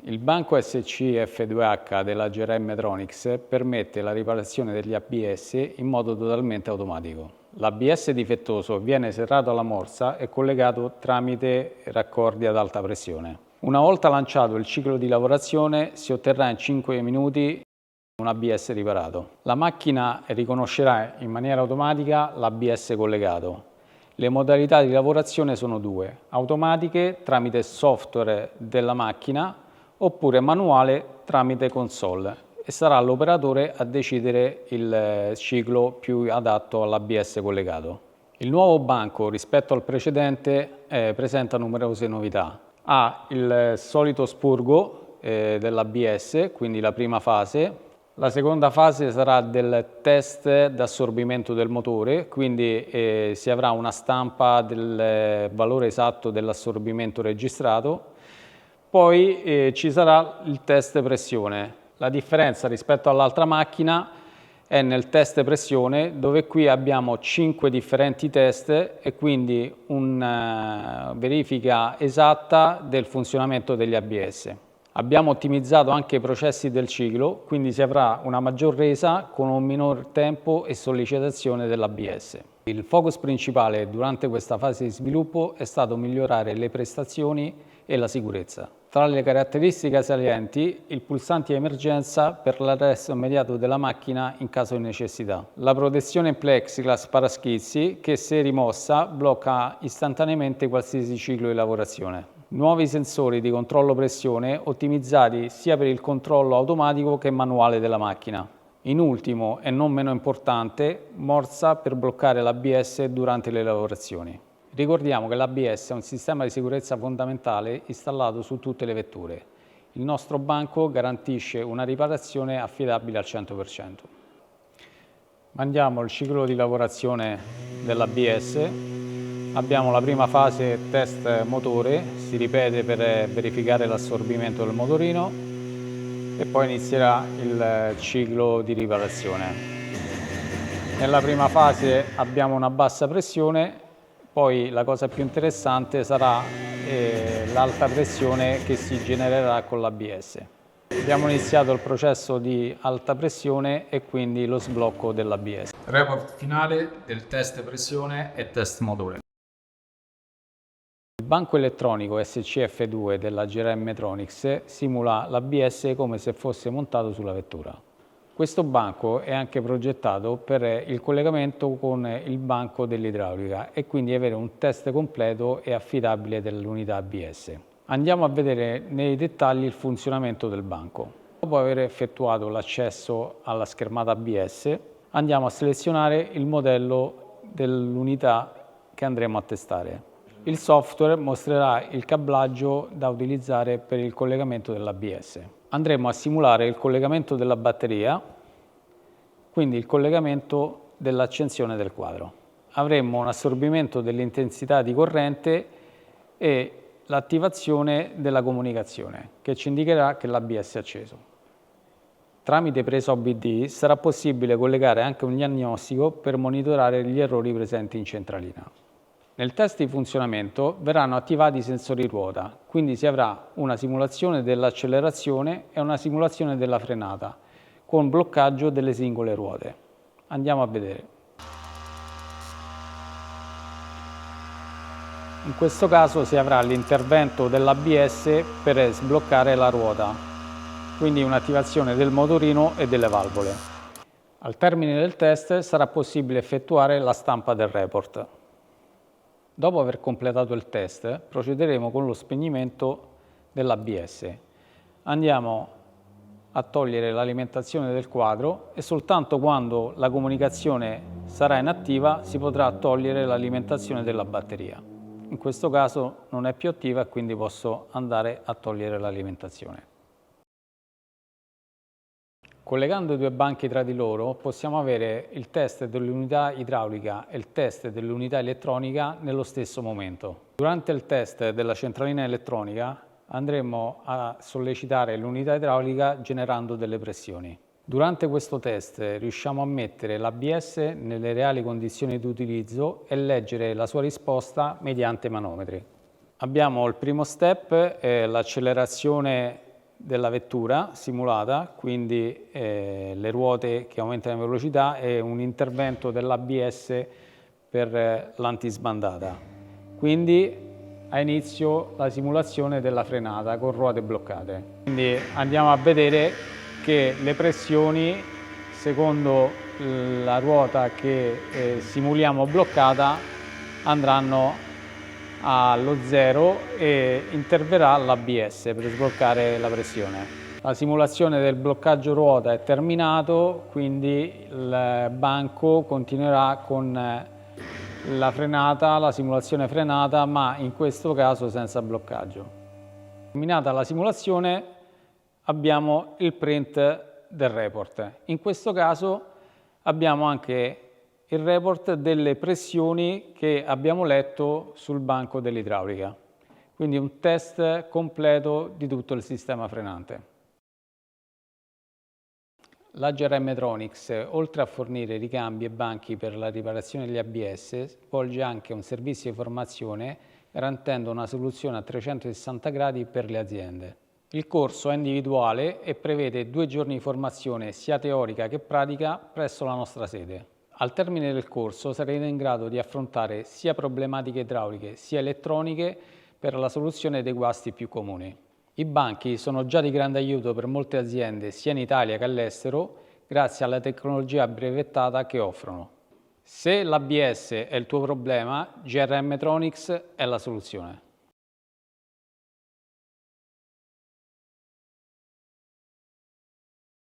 Il banco SCF2H della GRM Metronics permette la riparazione degli ABS in modo totalmente automatico. L'ABS difettoso viene serrato alla morsa e collegato tramite raccordi ad alta pressione. Una volta lanciato il ciclo di lavorazione si otterrà in 5 minuti un ABS riparato. La macchina riconoscerà in maniera automatica l'ABS collegato. Le modalità di lavorazione sono due: automatiche tramite software della macchina oppure manuale tramite console, e sarà l'operatore a decidere il ciclo più adatto all'ABS collegato. Il nuovo banco rispetto al precedente presenta numerose novità. Ha il solito spurgo dell'ABS, quindi la prima fase. La seconda fase sarà del test d'assorbimento del motore, quindi si avrà una stampa del valore esatto dell'assorbimento registrato. Poi ci sarà il test pressione. La differenza rispetto all'altra macchina è nel test pressione, dove qui abbiamo 5 differenti test e quindi una verifica esatta del funzionamento degli ABS. Abbiamo ottimizzato anche i processi del ciclo, quindi si avrà una maggior resa con un minor tempo e sollecitazione dell'ABS. Il focus principale durante questa fase di sviluppo è stato migliorare le prestazioni e la sicurezza. Tra le caratteristiche salienti, il pulsante di emergenza per l'arresto immediato della macchina in caso di necessità. La protezione in plexiglass paraschizzi che, se rimossa, blocca istantaneamente qualsiasi ciclo di lavorazione. Nuovi sensori di controllo pressione ottimizzati sia per il controllo automatico che manuale della macchina. In ultimo, e non meno importante, morsa per bloccare l'ABS durante le lavorazioni. Ricordiamo che l'ABS è un sistema di sicurezza fondamentale installato su tutte le vetture. Il nostro banco garantisce una riparazione affidabile al 100%. Andiamo al ciclo di lavorazione dell'ABS. Abbiamo la prima fase test motore, si ripete per verificare l'assorbimento del motorino e poi inizierà il ciclo di riparazione. Nella prima fase abbiamo una bassa pressione, poi la cosa più interessante sarà l'alta pressione che si genererà con l'ABS. Abbiamo iniziato il processo di alta pressione e quindi lo sblocco dell'ABS. Report finale del test pressione e test motore. Il banco elettronico SCF2 della GRM Metronics simula l'ABS come se fosse montato sulla vettura. Questo banco è anche progettato per il collegamento con il banco dell'idraulica e quindi avere un test completo e affidabile dell'unità ABS. Andiamo a vedere nei dettagli il funzionamento del banco. Dopo aver effettuato l'accesso alla schermata ABS, andiamo a selezionare il modello dell'unità che andremo a testare. Il software mostrerà il cablaggio da utilizzare per il collegamento dell'ABS. Andremo a simulare il collegamento della batteria, quindi il collegamento dell'accensione del quadro. Avremo un assorbimento dell'intensità di corrente e l'attivazione della comunicazione, che ci indicherà che l'ABS è acceso. Tramite presa OBD sarà possibile collegare anche un diagnostico per monitorare gli errori presenti in centralina. Nel test di funzionamento verranno attivati i sensori ruota, quindi si avrà una simulazione dell'accelerazione e una simulazione della frenata, con bloccaggio delle singole ruote. Andiamo a vedere. In questo caso si avrà l'intervento dell'ABS per sbloccare la ruota, quindi un'attivazione del motorino e delle valvole. Al termine del test sarà possibile effettuare la stampa del report. Dopo aver completato il test, procederemo con lo spegnimento dell'ABS. Andiamo a togliere l'alimentazione del quadro e soltanto quando la comunicazione sarà inattiva si potrà togliere l'alimentazione della batteria. In questo caso non è più attiva e quindi posso andare a togliere l'alimentazione. Collegando i due banchi tra di loro possiamo avere il test dell'unità idraulica e il test dell'unità elettronica nello stesso momento. Durante il test della centralina elettronica andremo a sollecitare l'unità idraulica generando delle pressioni. Durante questo test riusciamo a mettere l'ABS nelle reali condizioni di utilizzo e leggere la sua risposta mediante manometri. Abbiamo il primo step, l'accelerazione della vettura simulata, quindi le ruote che aumentano la velocità e un intervento dell'ABS per l'antisbandata. Quindi ha inizio la simulazione della frenata con ruote bloccate. Quindi andiamo a vedere che le pressioni, secondo la ruota che simuliamo bloccata, andranno allo zero e interverrà l'ABS per sbloccare la pressione. La simulazione del bloccaggio ruota è terminato, quindi il banco continuerà con la frenata, la simulazione frenata, ma in questo caso senza bloccaggio. Terminata la simulazione abbiamo il print del report. In questo caso abbiamo anche il report delle pressioni che abbiamo letto sul banco dell'idraulica, quindi un test completo di tutto il sistema frenante. La GRM-Tronics, oltre a fornire ricambi e banchi per la riparazione degli ABS, svolge anche un servizio di formazione garantendo una soluzione a 360 gradi per le aziende. Il corso è individuale e prevede 2 giorni di formazione sia teorica che pratica presso la nostra sede. Al termine del corso sarete in grado di affrontare sia problematiche idrauliche sia elettroniche per la soluzione dei guasti più comuni. I banchi sono già di grande aiuto per molte aziende sia in Italia che all'estero grazie alla tecnologia brevettata che offrono. Se l'ABS è il tuo problema, GRM Tronics è la soluzione.